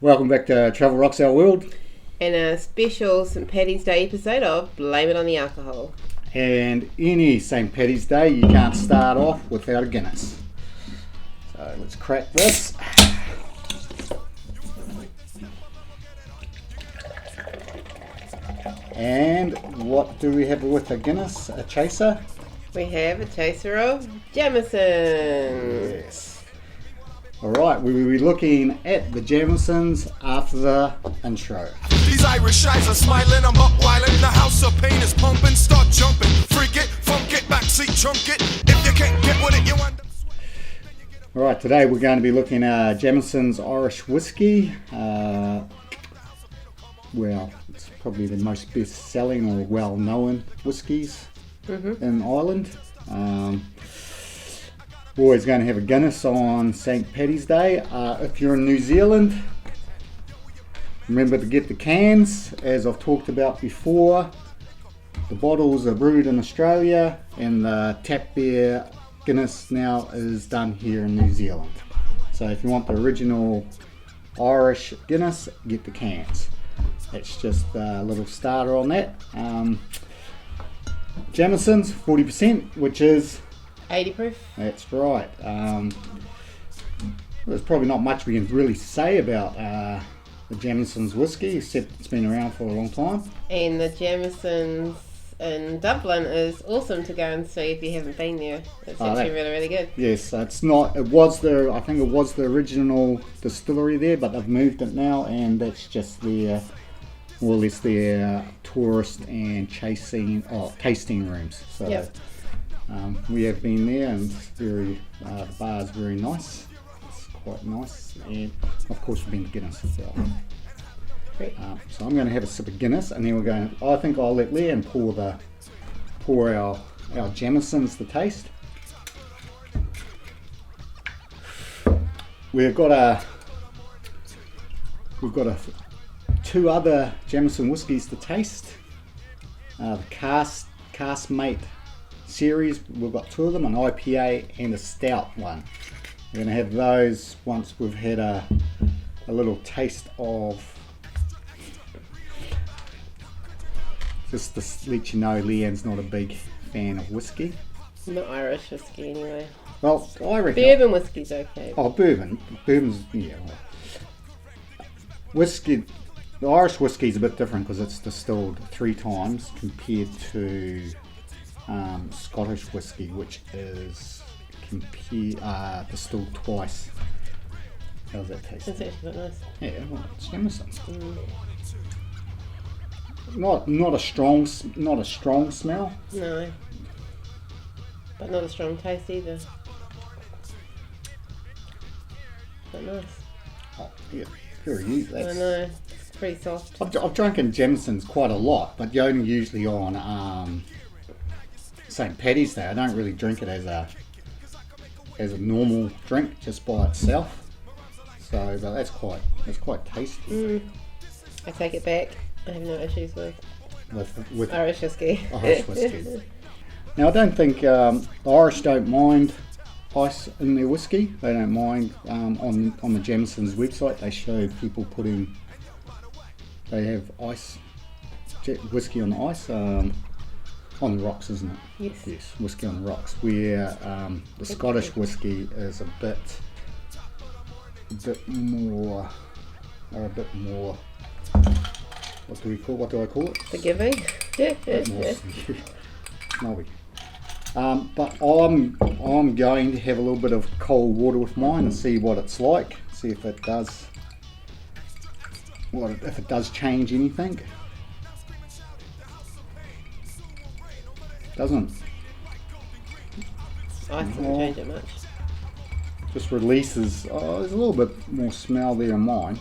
Welcome back to Travel Rocks Our World. And a special St Paddy's Day episode of Blame It on the Alcohol. And any St Paddy's Day, you can't start off without a Guinness. So let's crack this. And what do we have with a Guinness? A chaser? We have a chaser of Jameson. Yes. Alright, we will be looking at the Jamesons after the intro. These Irish eyes are smiling, I'm up wildin'. The house of pain is pumping, start jumping. Freak it, funk it, backseat chunk it. If you can't get with it, you end up sweating. Alright, today we're going to be looking at Jameson's Irish Whiskey. Well, it's probably the most best-selling or well-known whiskies in Ireland. We're always going to have a Guinness on St Paddy's Day. If you're in New Zealand, remember to get the cans, as I've talked about before. The bottles are brewed in Australia, and the tap beer Guinness now is done here in New Zealand. So if you want the original Irish Guinness, get the cans. That's just a little starter on that. Jameson's 40%, which is 80 proof. That's right. There's probably not much we can really say about the Jameson's whiskey, except it's been around for a long time. And the Jameson's in Dublin is awesome to go and see if you haven't been there. It's actually really, really good. Yes, it's not. It was the. I think it was the original distillery there, but they've moved it now, and that's just their, more or less their tourist and tasting rooms. So. Yep. We have been there, and it's very, the bar is very nice. It's quite nice, and of course we've been to Guinness as well. Great. So I'm going to have a sip of Guinness, and then we're going. I think I'll let Leeann pour our Jamesons to taste. We've got two other Jameson Whiskies to taste. The Cask Mate series, we've got two of them, an IPA and a Stout one. We're going to have those once we've had a little taste of, just to let you know, Leeann's not a big fan of whiskey. Not Irish whiskey anyway. Well, I reckon... Bourbon whiskey's okay. Oh, bourbon's, yeah. Whiskey, the Irish whiskey's a bit different because it's distilled 3 times compared to Scottish whiskey, which is distilled twice. How's that taste? It's actually quite nice. Yeah, well, it's Jameson. Not a strong smell. No, but not a strong taste either. Quite nice. Oh, yeah, very easy. I know, it's pretty soft. I've drunken Jamesons quite a lot, but only usually on St Paddy's Day. I don't really drink it as a normal drink just by itself. So, but that's quite tasty. I take it back. I have no issues with Irish whiskey. Irish whiskey. Now, I don't think the Irish don't mind ice in their whiskey. They don't mind. On the Jameson's website, they show people they have ice, whiskey on the ice. On the rocks, isn't it? Yes, whiskey on the rocks. Where the Scottish whiskey is a bit more. What do I call it? Forgiving. Snobby. But I'm going to have a little bit of cold water with mine and see what it's like. See if it does. If it does change anything. Doesn't. I doesn't change it much. Just releases. Oh, there's a little bit more smell there in mine.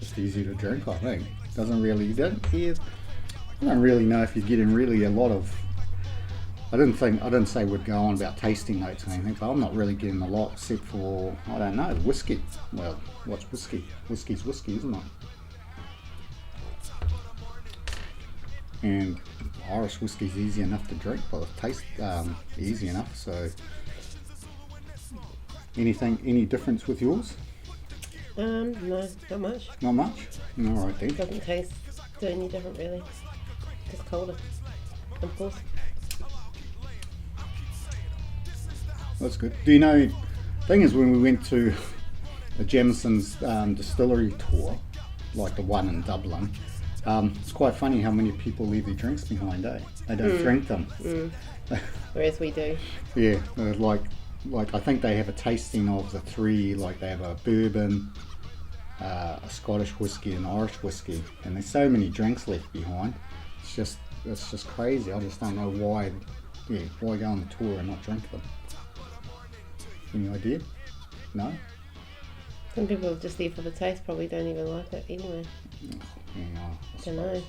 Just easy to drink, I think. Doesn't really. I don't really know if you're getting really a lot of. I didn't say we'd go on about tasting notes or anything, but I'm not really getting a lot except for, I don't know, whiskey. Well, what's whiskey? Whiskey's whiskey, isn't it? And Irish whiskey's easy enough to drink, but it tastes easy enough. So, any difference with yours? No, not much. Not much? All right then. Doesn't taste any different really. Just colder, of course. That's good. Do you know, thing is, when we went to the Jameson's distillery tour, like the one in Dublin, it's quite funny how many people leave their drinks behind, eh? They don't drink them. Whereas we do. Yeah, like I think they have a tasting of the three, like they have a bourbon, a Scottish whiskey and Irish whiskey, and there's so many drinks left behind. It's just crazy. I just don't know why go on the tour and not drink them. Any idea? No? Some people just there for the taste, probably don't even like it anyway. I don't know.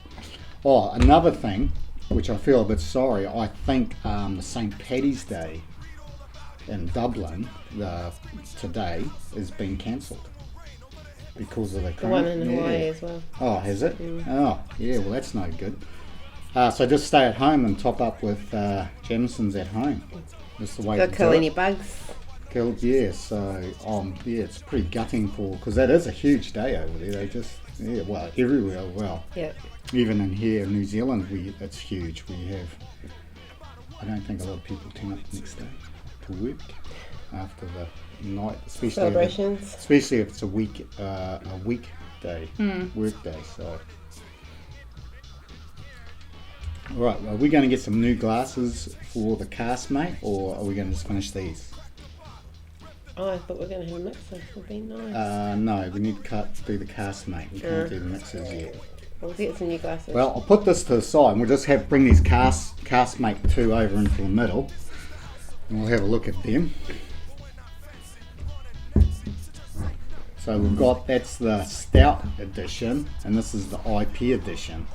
Oh, another thing, which I feel a bit sorry, I think the St Paddy's Day in Dublin today is being cancelled because of the The one in Hawaii as well. Oh, has it? Oh, yeah, well that's no good. So just stay at home and top up with Jamesons at home. That's the way to do it. Kill any bugs. Yeah, so it's pretty gutting because that is a huge day over there. They just, everywhere, Yeah. even in here in New Zealand, it's huge. I don't think a lot of people turn up the next day to work after the night, especially celebrations. Especially if it's a weekday, work day. So, all right, are we going to get some new glasses for the Cask, mate, or are we going to just finish these? Oh, I thought we were going to have a mixer. Would be nice. No, we need to do the Cask, mate. We can't do the mixers yet. We'll get some new glasses. Well, I'll put this to the side and we'll just bring these Cask mate 2 over into the middle and we'll have a look at them. So we've got, that's the Stout edition and this is the IP edition.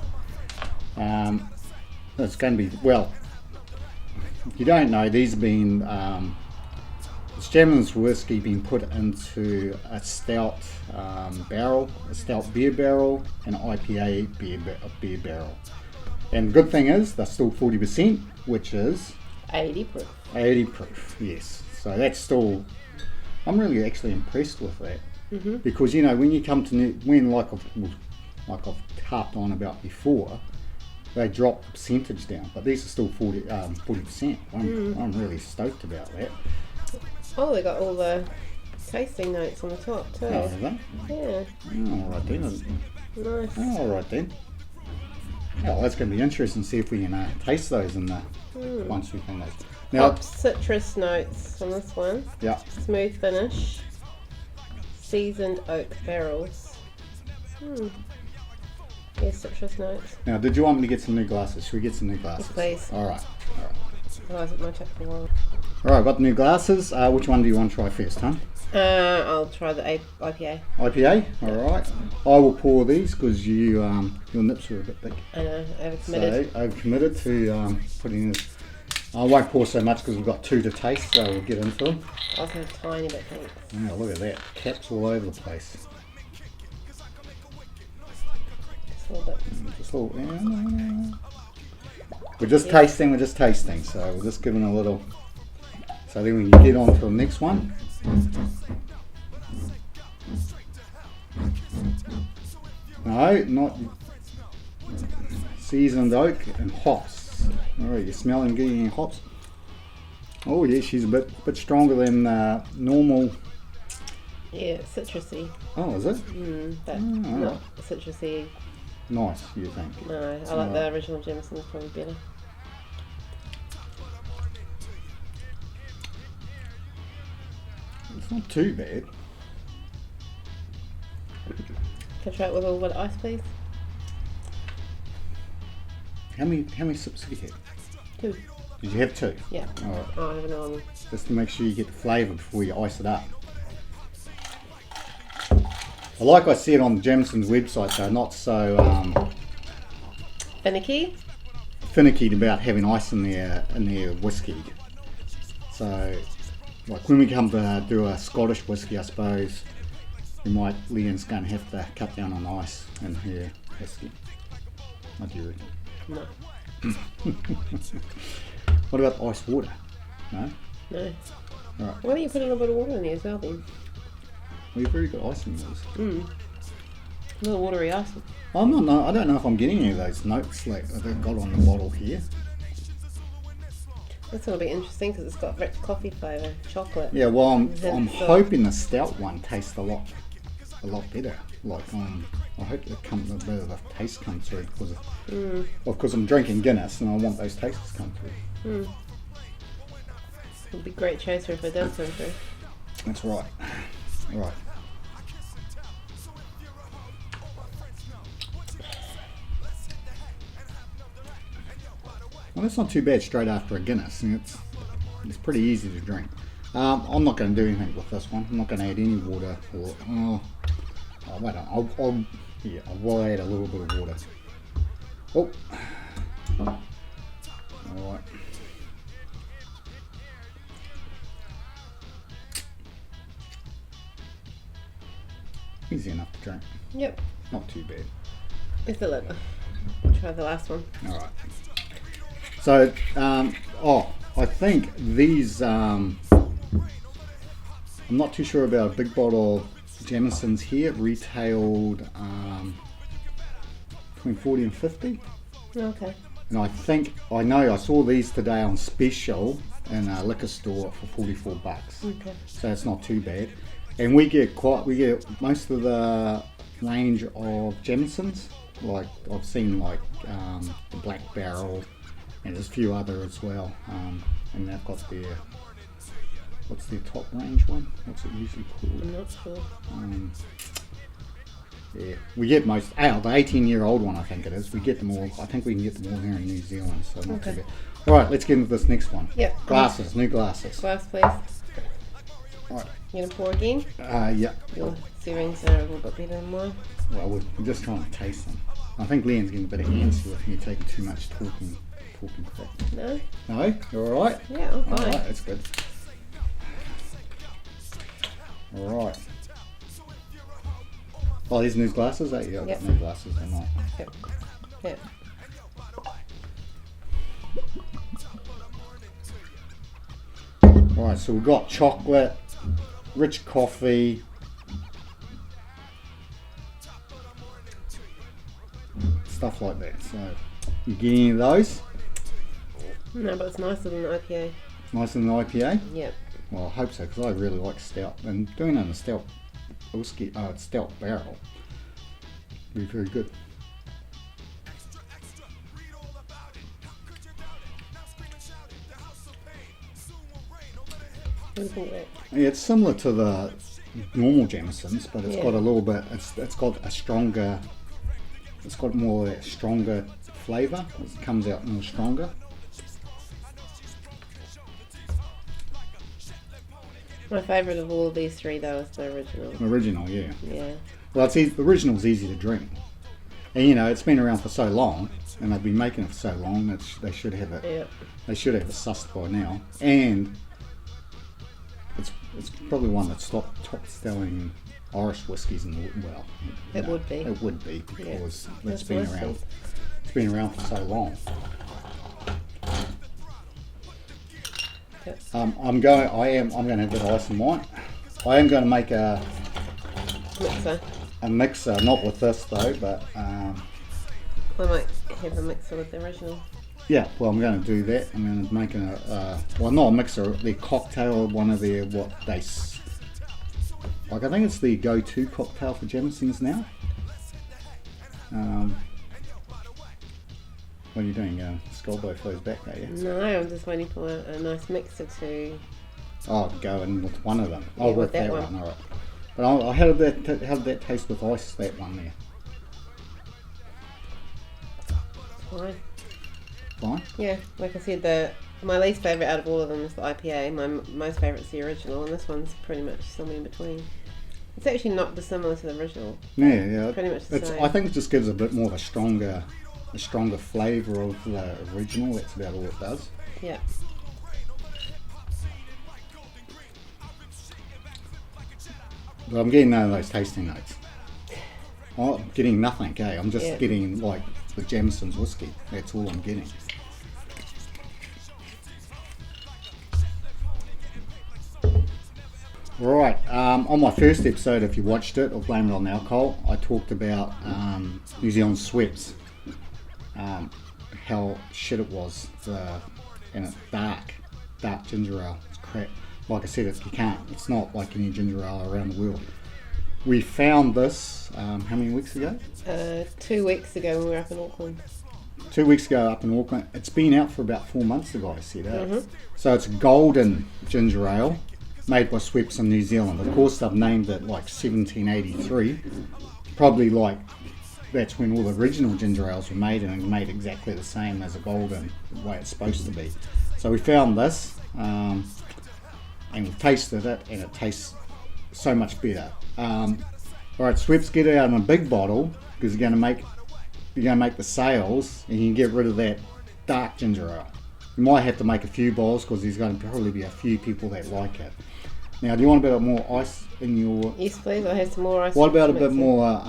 It's going to be, well, if you don't know, these have been it's Jameson Whiskey being put into a Stout barrel, a Stout beer barrel, and an IPA beer barrel. And the good thing is they're still 40%, which is 80 proof. 80 proof, yes. So that's still, I'm really actually impressed with that. Because when you come to like I've harped on about before, they drop the percentage down, but these are still 40%. I'm really stoked about that. Oh, they got all the tasting notes on the top too. Oh, have they? Yeah. Oh, all right then. Nice. Oh, all right then. Oh, that's going to be interesting to see if we can taste those in the once we finish. Now, Hop citrus notes on this one. Yeah. Smooth finish. Seasoned oak barrels. Yeah, citrus notes. Now, did you want me to get some new glasses? Should we get some new glasses? Yes, please. All right. Otherwise it might take a while. All right, got the new glasses. Which one do you want to try first, huh? I'll try the IPA. IPA? All right. I will pour these because your nips are a bit big. I know, overcommitted. So, overcommitted to putting this. I won't pour so much because we've got 2 to taste, so we'll get into them. I'll have a tiny bit, thanks. Yeah, look at that. Caps all over the place. Just a little bit. Just a little, We're just tasting, so we're just giving a little. So then we can get on to the next one. No, not seasoned oak and hops. All right, you're smelling getting hops. Oh yeah, she's a bit stronger than normal. Yeah, citrusy. Oh, is it? But not citrusy. Nice, you think? No, I like the original Jameson's probably better. It's not too bad. Can I try it with a little bit of ice, please? How many sips did you have? 2. Did you have 2? Yeah. All right. Oh, I have another one. Just to make sure you get the flavour before you ice it up. Like I said on the Jameson's website, they're not so Finicky? about having ice in their whiskey. So, like when we come to do a Scottish whiskey, I suppose Leeann's going to have to cut down on ice in her whiskey. What do you reckon? No. What about ice water? No? No. Alright. Why don't you put a little bit of water in there as well then? Well, you've already got ice in yours. A little watery ice. I don't know if I'm getting any of those notes like they've got on the bottle here. That's going to be interesting because it's got rich coffee flavour, chocolate. Yeah, well, I'm Soft. hoping the stout one tastes a lot better. Like, I hope a bit of the taste comes through because I'm drinking Guinness and I want those tastes to come through. It'll be a great chaser if it does come through. That's right. Right. Well, that's not too bad straight after a Guinness. And it's pretty easy to drink. I'm not going to do anything with this one. I'm not going to add any water. Wait on. I will add a little bit of water. Oh. All right. Easy enough to drink. Yep. Not too bad. It's a little. Try the last one. All right. So, I think these, I'm not too sure about a big bottle of Jameson's here, retailed between 40 and 50. Okay. And I saw these today on special in a liquor store for $44. Okay. So it's not too bad. And we get most of the range of Jamesons. Like I've seen the Black Barrel, and there's a few other as well. And they've got what's their top range one? What's it usually called? I'm not sure. Yeah, we get the 18-year-old one, I think it is. We get them all. I think we can get them all here in New Zealand, so not too bad. All right, let's get into this next one. Yep. Glasses, new glasses. Glass, please. All right. You gonna pour again? Yeah. Your servings are a little bit better than mine. Well, we're just trying to taste them. I think Leeann's getting a bit antsy with me taking too much talking crap. No? No? You all right? Yeah, I'm fine. All right, that's good. All right. Oh, these new glasses? Yeah, I've got new glasses or not. Yep. Yep. All right, so we've got chocolate, rich coffee, stuff like that. So, you get any of those? No, but it's nicer than the IPA. Nicer than the IPA? Yep. Well, I hope so, because I really like stout. And doing it in a stout whiskey, stout barrel would be very good. What do you think of that? Yeah, it's similar to the normal Jamesons, but it's got a little bit. It's got a stronger. It's got more of that stronger flavour. It comes out more stronger. My favourite of all of these three, though, is the original. Original, yeah. Yeah. Well, the original's easy to drink, and it's been around for so long, and they've been making it for so long that they should have it. Yep. They should have it sussed by now, and it's probably one that's top selling Irish whiskies in the world. It would be. It would be because it's That's been nice. around. It's been around for so long. Yep. I'm going to have a bit of ice in mine. I am going to make a mixer, not with this though, but I might have a mixer with the original. yeah. Well, I'm going to do that. I'm going to make not a mixer, the cocktail, one of their I think it's the go-to cocktail for Jamesons now. What are you doing? Skull both those back, are you? No, I'm just waiting for a nice mixer to. Oh, go in with one of them. Yeah, Oh, with with that that one. All right. But how did that taste with ice? That one there. Fine. Fine. Yeah, like I said, my least favourite out of all of them is the IPA. My most favourite is the original, and this one's pretty much somewhere in between. It's actually not dissimilar to the original. Yeah. Pretty much the same. I think it just gives a bit more of a stronger flavour of the original. That's about all it does. Yeah. But I'm getting none of those tasting notes. I'm getting nothing, okay? I'm just getting like with Jameson's whiskey. That's all I'm getting. Right, on my first episode, if you watched it, or Blame It on the Alcohol, I talked about New Zealand Schweppes, how shit it was, and it's dark ginger ale. It's crap. Like I said, it's not like any ginger ale around the world. We found this, how many weeks ago? 2 weeks ago when we were up in Auckland. 2 weeks ago up in Auckland. It's been out for about 4 months, the guy said. So it's a golden ginger ale made by Schweppes in New Zealand. Of course, they've named it like 1783. Probably like that's when all the original ginger ales were made, and made exactly the same as a golden, the way it's supposed to be. So we found this, and we've tasted it, and it tastes so much better. Alright, Schweppes, get it out in a big bottle because you're going to make the sales, and you can get rid of that dark ginger ale. You might have to make a few bottles because there's going to probably be a few people that like it. Now, do you want a bit more ice in your... Yes, please. I have some more ice. What about a bit more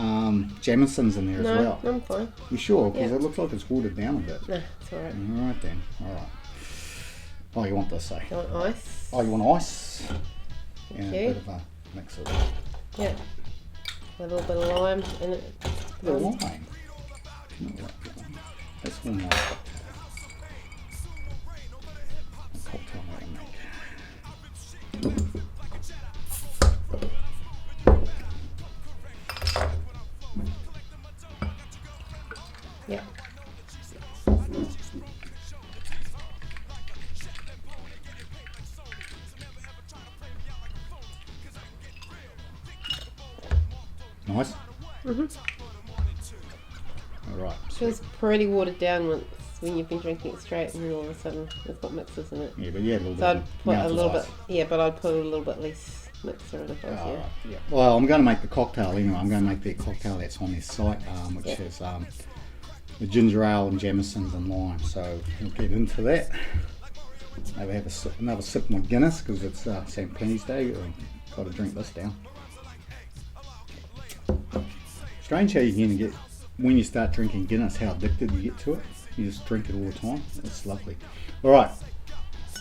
Jamesons in there as well? No, I'm fine. You sure? Because Yeah. it looks like it's watered down a bit. No, it's alright. Alright then. Alright. Oh, you want this, eh? You want ice? Oh, you want ice? And Thank a you. bit of a mix of Yeah. A little bit of lime in it. the lime. That's one more cocktail. A cocktail that I make. Yeah. Nice. Alright. Feels pretty watered down when you've been drinking it straight, and then all of a sudden it's got mixers in it. Yeah, but yeah, a little So I'd bit. put mouth a is little ice. bit. Yeah, but I'd put a little bit less mixer in if I was you. Alright, yeah. Well, I'm going to make the cocktail anyway. I'm going to make the cocktail that's on this site, which Yeah. is the ginger ale and Jamesons and lime. So we'll get into that. Maybe have another sip of my Guinness because it's St Paddy's Day. I've got to drink this down. Strange how you can get, when you start drinking Guinness, how addicted you get to it. You just drink it all the time. It's lovely. Alright,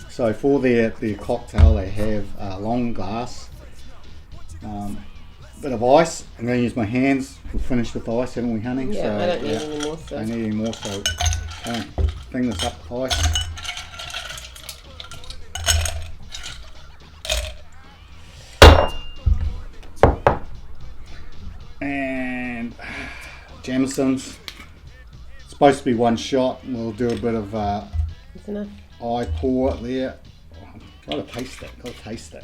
so for their cocktail they have a long glass, bit of ice. I'm going to use my hands. We've finished with ice, haven't we, honey? Yeah, So, I don't need any more. So. I need any more, so bring this up with ice. And Jameson's. It's supposed to be one shot. We'll do a bit of That's enough. eye pour there. Oh, gotta taste that. Gotta taste that.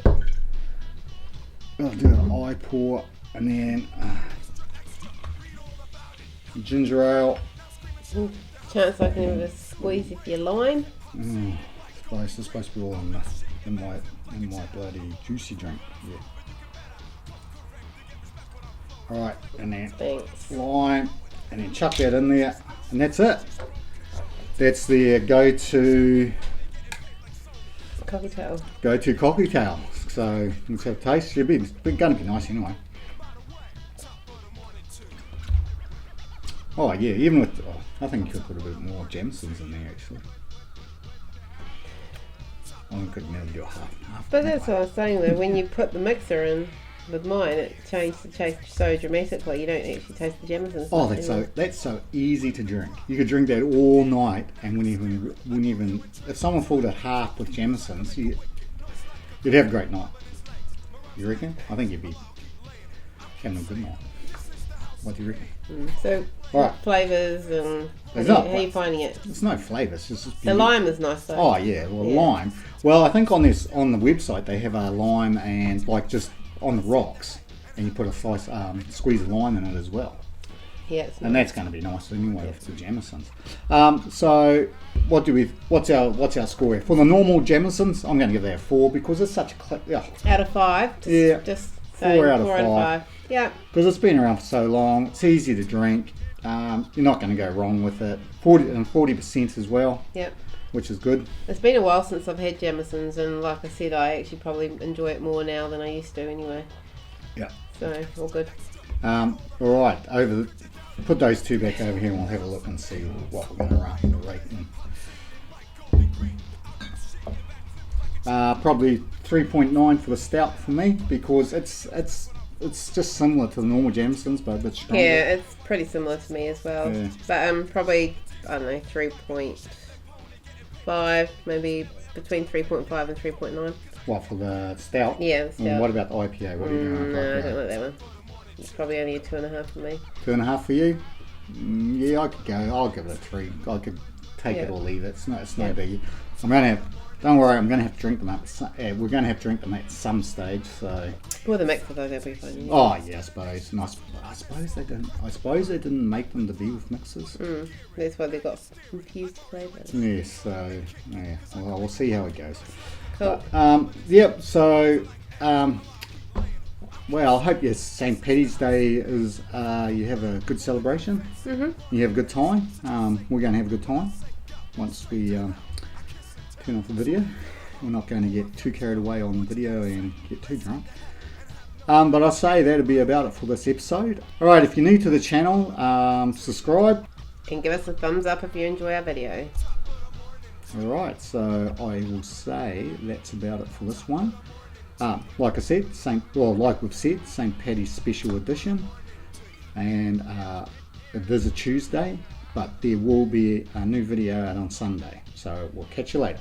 I'll do an eye pour, and then ginger ale. Chance I can have a squeeze of your lime. This is supposed to be all in my bloody juicy drink. Yeah. Alright, and then Thanks. lime, and then chuck that in there, and that's it. That's the go-to Cocktail. cocktail. So let's have a taste. It's going to be nice anyway. Oh yeah, even with I think you could put a bit more Jamesons in there actually. I could nearly do a half. But that's what I was saying though, when you put the mixer in with mine, it changed the taste so dramatically. You don't actually taste the Jamesons. Oh, that's so easy to drink. You could drink that all night, and wouldn't even if someone filled it half with Jamesons, you'd have a great night. You reckon? I think you'd be having a good night. What do you reckon? So, Alright. flavours and There's how not- are you finding it? There's no flavours. It's just The lime is nice though. Oh yeah, well Yeah. lime. Well, I think on the website they have a lime and like just on the rocks, and you put a slice, squeeze of lime in it as well. Yeah, it's And nice. that's going to be nice anyway with the Jamesons. So what's our score here? For the normal Jamesons, I'm going to give that a 4 because it's such a Out of 5. Just say 4 out of 5. Yeah. Because it's been around for so long. It's easy to drink. You're not going to go wrong with it. 40% as well, Yep. which is good. It's been a while since I've had Jamesons, and like I said, I actually probably enjoy it more now than I used to anyway. Yeah. So, all good. All right, put those two back over here and we'll have a look and see what we're going to rate them. Probably 3.9 for the stout for me, because it's just similar to the normal Jamesons, but a bit stronger. Yeah, it's pretty similar to me as well. Yeah. But probably, I don't know, 3.5, maybe between 3.5 and 3.9. What, for the stout? Yeah, the stout. And what about the IPA? What are you doing? No, I don't like that one. It's probably only a 2.5 for me. 2.5 for you? Yeah, I could go. I'll give it a 3. I could take it or leave it. It's no biggie. I'm gonna have. Don't worry, I'm gonna have to drink them up. We're gonna have to drink them at some stage. So. With a mix of those, that'd be fun. Yeah. Oh yeah, I suppose. And I suppose they didn't. I suppose they didn't make them to be with mixers. That's why they got confused flavours. Yes. So yeah. Well, we'll see how it goes. Cool. Yep. So. Well, I hope your St Paddy's Day is you have a good celebration. You have a good time. We're going to have a good time once we turn off the video. We're not going to get too carried away on the video and get too drunk. But I'll say that'll be about it for this episode. Alright, if you're new to the channel, subscribe. And give us a thumbs up if you enjoy our video. Alright, so I will say that's about it for this one. Like I said, like we've said, St Paddy's Special Edition, and it is a Tuesday, but there will be a new video out on Sunday, so we'll catch you later.